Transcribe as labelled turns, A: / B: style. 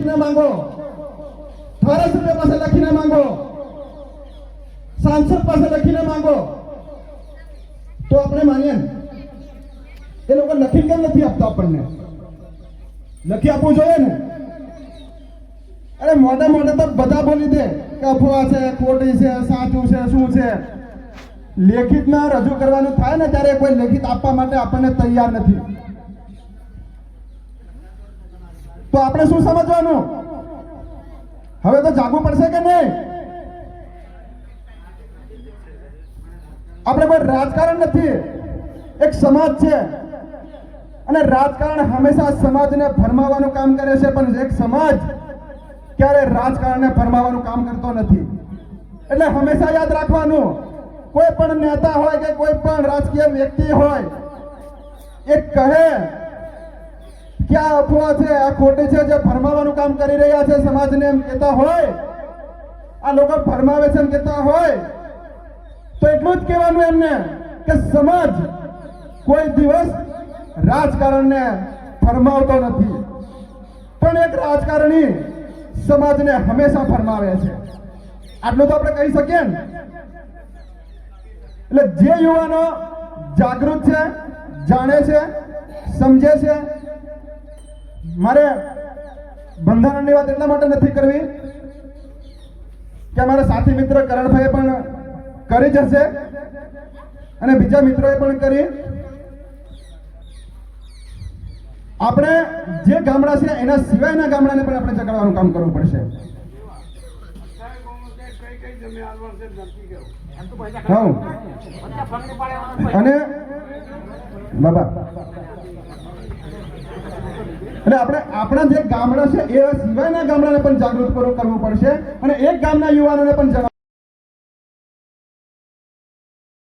A: લખીને માંગો, ધારાસભ્ય પાસે લખીને માંગો, સાંસદ પાસે લખીને માંગો, તો આપણે માનીએ. એ લોકો લખી કેમ નથી આપતા? આપણને લખી આપવું જોઈએ ને. અરે મોઢે મોઢે તો બધા બોલી દે કે અફવા છે, ખોટી છે, સાચું છે, શું છે. લેખિતમાં રજૂ કરવાનું થાય ને ત્યારે કોઈ લેખિત આપવા માટે આપણને તૈયાર નથી. તો આપણે શું સમજવાનું? હવે તો જાગવું પડશે કે નહીં? આપણે કોઈ રાજકારણ નથી, એક સમાજ છે અને રાજકારણ હંમેશા સમાજને ફરમાવવાનું કામ કરે છે, પણ એક સમાજ ક્યારે રાજકારણને ફરમાવવાનું કામ કરતો નથી. એટલે હંમેશા યાદ રાખવાનું, કોઈ પણ નેતા હોય કે કોઈ પણ રાજકીય વ્યક્તિ હોય, એ કહે કે આ અફવા છે, આ ખોટી છે, જે ફરમાવવાનું કામ કરી રહ્યા છે સમાજને એમ કહેતા હોય, આ લોકો ફરમાવે છે એમ કહેતા હોય, તો એટલું જ કહેવાનું એમને કે સમાજ કોઈ દિવસ રાજકારણને ફરમાવતો નથી, પણ એક રાજકારણી સમાજને હંમેશા ફરમાવે છે. આટલું તો આપણે કહી શકીએ ને. એટલે જે યુવાનો જાગૃત છે, જાણે છે, સમજે છે, મારે બંધારણની વાત એટલા માટે નથી કરવી કે અમારા સાથી મિત્ર કરણભાઈએ પણ કરી જ હશે અને બીજા મિત્રોએ પણ કરી. આપણે જે ગામડા છે એના સિવાયના ગામડાને પણ આપણે જગાડવાનું કામ કરવું પડશે. અને બાબા એટલે આપણે આપણા જે ગામડા છે એ સિવાયના ગામડાને પણ જાગૃત કરવું પડશે અને એક ગામના યુવાનોને પણ